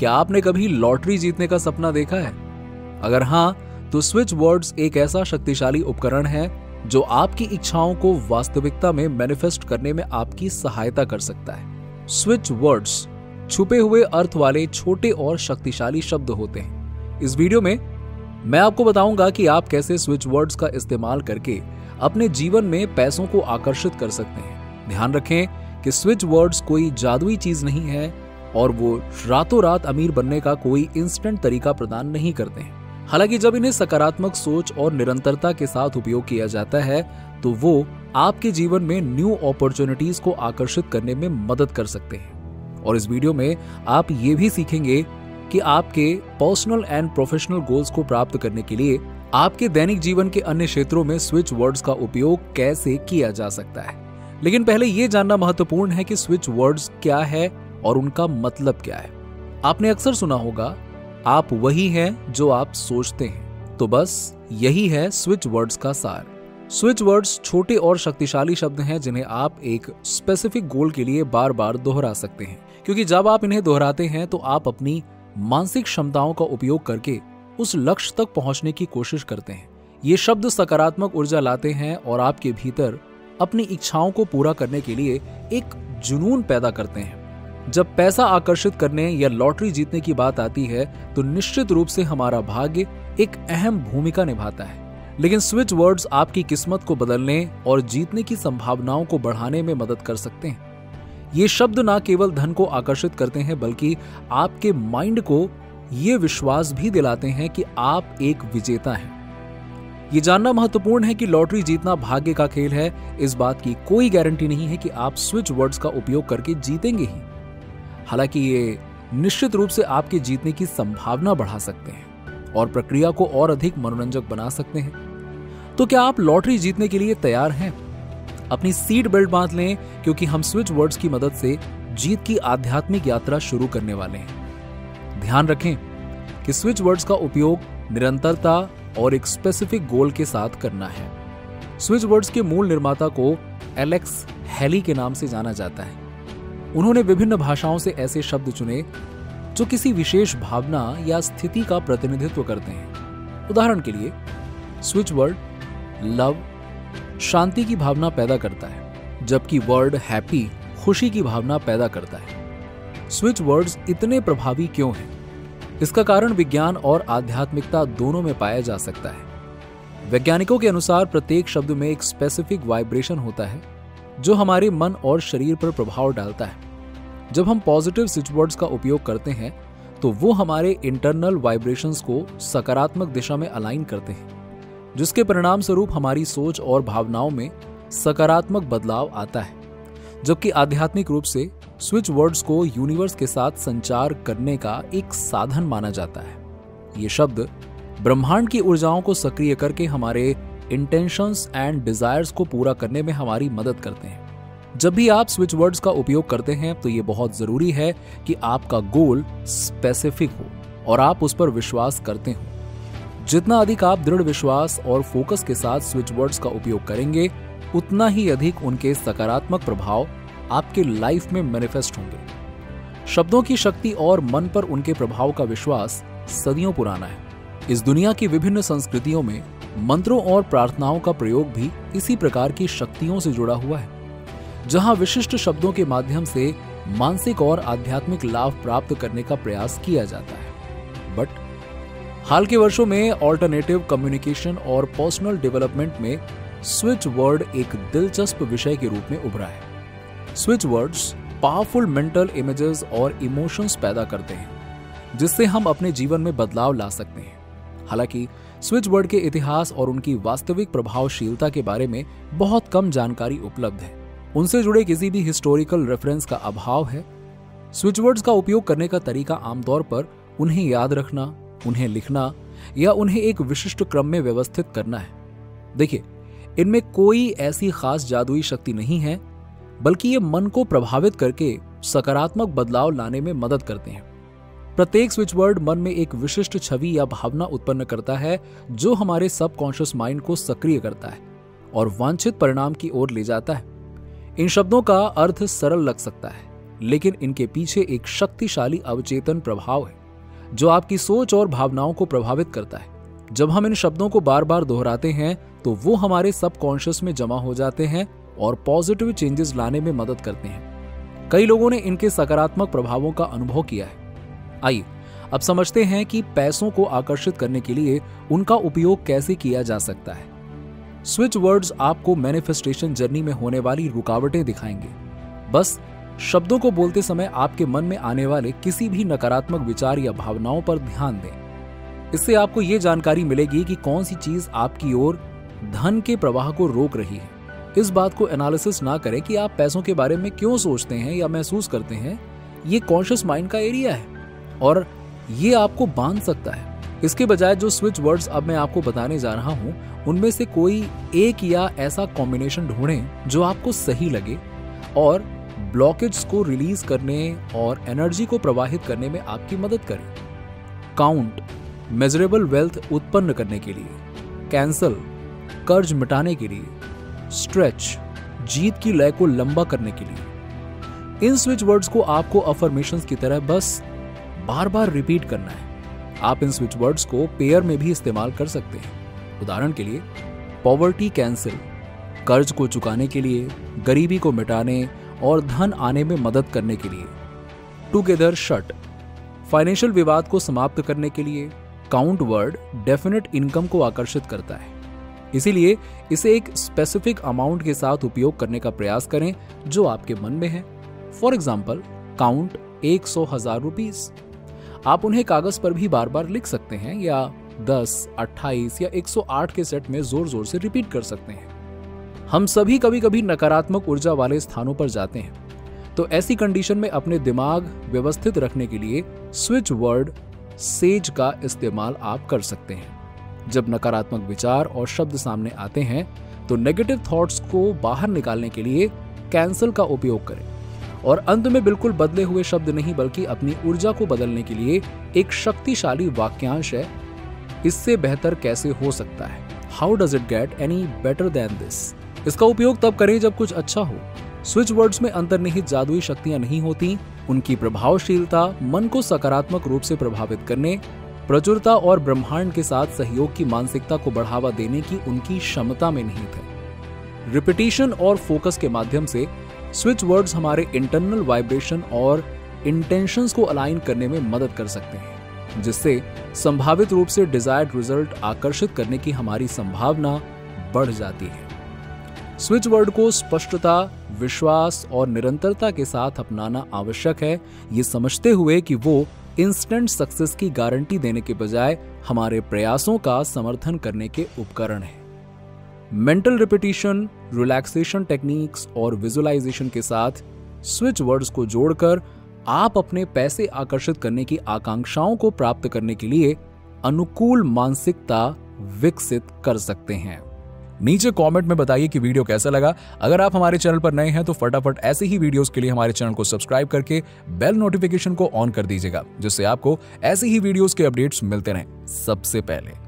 क्या आपने कभी लॉटरी जीतने का सपना देखा है? अगर हाँ, तो स्विच वर्ड्स एक ऐसा शक्तिशाली उपकरण है जो आपकी इच्छाओं को वास्तविकता में मैनिफेस्ट करने में आपकी सहायता कर सकता है। स्विच वर्ड्स छुपे हुए अर्थ वाले छोटे और शक्तिशाली शब्द होते हैं। इस वीडियो में मैं आपको बताऊंगा कि आप कैसे स्विच वर्ड्स का इस्तेमाल करके अपने जीवन में पैसों को आकर्षित कर सकते हैं। ध्यान रखें कि स्विच वर्ड्स कोई जादुई चीज नहीं है और वो रातों रात अमीर बनने का कोई इंस्टेंट तरीका प्रदान नहीं करते हैं। हालांकि जब इन्हें सकारात्मक सोच और निरंतरता के साथ उपयोग किया जाता है तो वो आपके जीवन में न्यू अपॉर्चुनिटीज को आकर्षित करने में मदद कर सकते हैं। और इस वीडियो में आप ये भी सीखेंगे कि आपके पर्सनल एंड प्रोफेशनल गोल्स को प्राप्त करने के लिए आपके दैनिक जीवन के अन्य क्षेत्रों में स्विच वर्ड्स का उपयोग कैसे किया जा सकता है। लेकिन पहले ये जानना महत्वपूर्ण है कि स्विच वर्ड्स क्या है और उनका मतलब क्या है। आपने अक्सर सुना होगा, आप वही हैं जो आप सोचते हैं। तो बस यही है स्विच वर्ड्स का सार। स्विच वर्ड्स छोटे और शक्तिशाली शब्द हैं जिन्हें आप एक स्पेसिफिक गोल के लिए बार बार दोहरा सकते हैं, क्योंकि जब आप इन्हें दोहराते हैं तो आप अपनी मानसिक क्षमताओं का उपयोग करके उस लक्ष्य तक पहुंचने की कोशिश करते हैं। ये शब्द सकारात्मक ऊर्जा लाते हैं और आपके भीतर अपनी इच्छाओं को पूरा करने के लिए एक जुनून पैदा करते हैं। जब पैसा आकर्षित करने या लॉटरी जीतने की बात आती है तो निश्चित रूप से हमारा भाग्य एक अहम भूमिका निभाता है, लेकिन स्विच वर्ड्स आपकी किस्मत को बदलने और जीतने की संभावनाओं को बढ़ाने में मदद कर सकते हैं। ये शब्द ना केवल धन को आकर्षित करते हैं बल्कि आपके माइंड को ये विश्वास भी दिलाते हैं कि आप एक विजेता हैं। ये जानना महत्वपूर्ण है कि लॉटरी जीतना भाग्य का खेल है। इस बात की कोई गारंटी नहीं है कि आप स्विच वर्ड्स का उपयोग करके जीतेंगे ही। हालांकि ये निश्चित रूप से आपके जीतने की संभावना बढ़ा सकते हैं और प्रक्रिया को और अधिक मनोरंजक बना सकते हैं। तो क्या आप लॉटरी जीतने के लिए तैयार हैं? अपनी सीट बेल्ट बांध लें, क्योंकि हम स्विच वर्ड्स की मदद से जीत की आध्यात्मिक यात्रा शुरू करने वाले हैं। ध्यान रखें कि स्विच वर्ड्स का उपयोग निरंतरता और एक स्पेसिफिक गोल के साथ करना है। स्विच वर्ड्स के मूल निर्माता को एलेक्स हेली के नाम से जाना जाता है। उन्होंने विभिन्न भाषाओं से ऐसे शब्द चुने जो किसी विशेष भावना या स्थिति का प्रतिनिधित्व करते हैं। उदाहरण के लिए, स्विच वर्ड लव शांति की भावना पैदा करता है, जबकि वर्ड हैप्पी खुशी की भावना पैदा करता है। स्विच वर्ड्स इतने प्रभावी क्यों हैं? इसका कारण विज्ञान और आध्यात्मिकता दोनों में पाया जा सकता है। वैज्ञानिकों के अनुसार प्रत्येक शब्द में एक स्पेसिफिक वाइब्रेशन होता है जो हमारे मन और शरीर पर प्रभाव डालता है। जब हम पॉजिटिव स्विच वर्ड्स का उपयोग करते हैं तो वो हमारे इंटरनल वाइब्रेशंस को सकारात्मक दिशा में अलाइन करते हैं, जिसके परिणाम स्वरूप हमारी सोच और भावनाओं में सकारात्मक बदलाव आता है। जबकि आध्यात्मिक रूप से स्विच वर्ड्स को यूनिवर्स के साथ संचार करने का एक साधन माना जाता है। ये शब्द ब्रह्मांड की ऊर्जाओं को सक्रिय करके हमारे इंटेंशंस एंड डिजायर्स को पूरा करने में हमारी मदद करते हैं। जब भी आप स्विच वर्ड्स का उपयोग करते हैं तो ये बहुत जरूरी है कि आपका गोल स्पेसिफिक हो और आप उस पर विश्वास करते हो। जितना अधिक आप दृढ़ विश्वास और फोकस के साथ स्विच वर्ड्स का उपयोग करेंगे, उतना ही अधिक उनके सकारात्मक प्रभाव आपके लाइफ में मैनिफेस्ट होंगे। शब्दों की शक्ति और मन पर उनके प्रभाव का विश्वास सदियों पुराना है। इस दुनिया की विभिन्न संस्कृतियों में मंत्रों और प्रार्थनाओं का प्रयोग भी इसी प्रकार की शक्तियों से जुड़ा हुआ है, जहां विशिष्ट शब्दों के माध्यम से मानसिक और आध्यात्मिक लाभ प्राप्त करने का प्रयास किया जाता है। बट हाल के वर्षों में ऑल्टरनेटिव कम्युनिकेशन और पर्सनल डेवलपमेंट में स्विच वर्ड एक दिलचस्प विषय के रूप में उभरा है। Switch words powerful mental images और इमोशंस पैदा करते हैं, जिससे हम अपने जीवन में बदलाव ला सकते हैं। हालांकि स्विच वर्ड के इतिहास और उनकी वास्तविक प्रभावशीलता के बारे में बहुत कम जानकारी उपलब्ध है। उनसे जुड़े किसी भी हिस्टोरिकल रेफरेंस का अभाव है। स्विच वर्ड्स का उपयोग करने का तरीका आमतौर पर उन्हें याद रखना, उन्हें लिखना या उन्हें एक विशिष्ट क्रम में व्यवस्थित करना है। देखिए, इनमें कोई ऐसी खास जादुई शक्ति नहीं है, बल्कि ये मन को प्रभावित करके सकारात्मक बदलाव लाने में मदद करते हैं। प्रत्येक स्विच वर्ड मन में एक विशिष्ट छवि या भावना उत्पन्न करता है, जो हमारे सबकॉन्शियस माइंड को सक्रिय करता है और वांछित परिणाम की ओर ले जाता है। इन शब्दों का अर्थ सरल लग सकता है, लेकिन इनके पीछे एक शक्तिशाली अवचेतन प्रभाव है जो आपकी सोच और भावनाओं को प्रभावित करता है। जब हम इन शब्दों को बार बार दोहराते हैं तो वो हमारे सबकॉन्शियस में जमा हो जाते हैं और पॉजिटिव चेंजेस लाने में मदद करते हैं। कई लोगों ने इनके सकारात्मक प्रभावों का अनुभव किया है। आइए अब समझते हैं कि पैसों को आकर्षित करने के लिए उनका उपयोग कैसे किया जा सकता है। स्विच वर्ड्स आपको मैनिफेस्टेशन जर्नी में होने वाली रुकावटें दिखाएंगे। बस शब्दों को बोलते समय आपके मन में आने वाले किसी भी नकारात्मक विचार या भावनाओं पर ध्यान दें। इससे आपको ये जानकारी मिलेगी कि कौन सी चीज आपकी ओर धन के प्रवाह को रोक रही है। इस बात को एनालिसिस ना करें कि आप पैसों के बारे में क्यों सोचते हैं या महसूस करते हैं। ये कॉन्शियस माइंड का एरिया है और ये आपको बांध सकता है। इसके बजाय जो स्विच वर्ड्स अब मैं आपको बताने जा रहा हूं, उनमें से कोई एक या ऐसा कॉम्बिनेशन ढूंढें जो आपको सही लगे और ब्लॉकेज को रिलीज करने और एनर्जी को प्रवाहित करने में आपकी मदद करे। काउंट, मेजरेबल वेल्थ उत्पन्न करने के लिए। कैंसल, कर्ज मिटाने के लिए। स्ट्रेच, जीत की लय को लंबा करने के लिए। इन स्विच वर्ड्स को आपको अफर्मेशंस की तरह बस बार बार रिपीट करना है। आप इन स्विच वर्ड्स को पेयर में भी इस्तेमाल कर सकते हैं। उदाहरण के लिए पॉवर्टी कैंसिल, कर्ज को चुकाने के लिए, गरीबी को मिटाने और धन आने में मदद करने के लिए। टुगेदर शट, फाइनेंशियल विवाद को समाप्त करने के लिए। काउंट वर्ड डेफिनेट इनकम को आकर्षित करता है, इसीलिए इसे एक स्पेसिफिक अमाउंट के साथ उपयोग करने का प्रयास करें जो आपके मन में है। For example, count 100,000 rupees. आप उन्हें कागज पर भी बार बार लिख सकते हैं या 10, 28 या 108 के सेट में जोर जोर से रिपीट कर सकते हैं। हम सभी कभी कभी नकारात्मक ऊर्जा वाले स्थानों पर जाते हैं, तो ऐसी कंडीशन में अपने दिमाग व्यवस्थित रखने के लिए स्विच वर्ड सेज का इस्तेमाल आप कर सकते हैं। जब नकारात्मक विचार और शब्द सामने आते हैं तो नेगेटिव थॉट्स को बाहर निकालने के लिए कैंसल का उपयोग करें और अंत में बिल्कुल बदले हुए शब्द नहीं बल्कि अपनी ऊर्जा को बदलने के लिए एक शक्तिशाली वाक्यांश है, इससे बेहतर कैसे हो सकता है। How does it get any better than this. इसका उपयोग तब करें जब कुछ अच्छा हो। स्विच वर्ड्स में अंतर्निहित जादुई शक्तियां नहीं होती, उनकी प्रभावशीलता मन को सकारात्मक रूप से प्रभावित करने, प्रचुरता और ब्रह्मांड के साथ सहयोग की मानसिकता को बढ़ावा देने की उनकी क्षमता में निहित है। रिपीटिशन और फोकस के माध्यम से स्विच वर्ड्स हमारे इंटरनल वाइब्रेशन और इंटेंशंस को अलाइन करने में मदद कर सकते हैं, जिससे संभावित रूप से डिजायर्ड रिजल्ट आकर्षित करने की हमारी संभावना बढ़ जाती है। स्विच वर्ड को स्पष्टता, विश्वास और निरंतरता के साथ अपनाना आवश्यक है, ये समझते हुए कि वो इंस्टेंट सक्सेस की गारंटी देने के बजाय हमारे प्रयासों का समर्थन करने के उपकरण है। मेंटल रिपीटिशन, रिलैक्सेशन टेक्निक्स और विजुअलाइजेशन के साथ स्विच वर्ड्स को जोड़कर आप अपने पैसे आकर्षित करने की आकांक्षाओं को प्राप्त करने के लिए अनुकूल मानसिकता विकसित कर सकते हैं। नीचे कमेंट में बताइए कि वीडियो कैसा लगा। अगर आप हमारे चैनल पर नए हैं तो फटाफट ऐसे ही वीडियोस के लिए हमारे चैनल को सब्सक्राइब करके बेल नोटिफिकेशन को ऑन कर दीजिएगा, जिससे आपको ऐसे ही वीडियोस के अपडेट्स मिलते रहें सबसे पहले।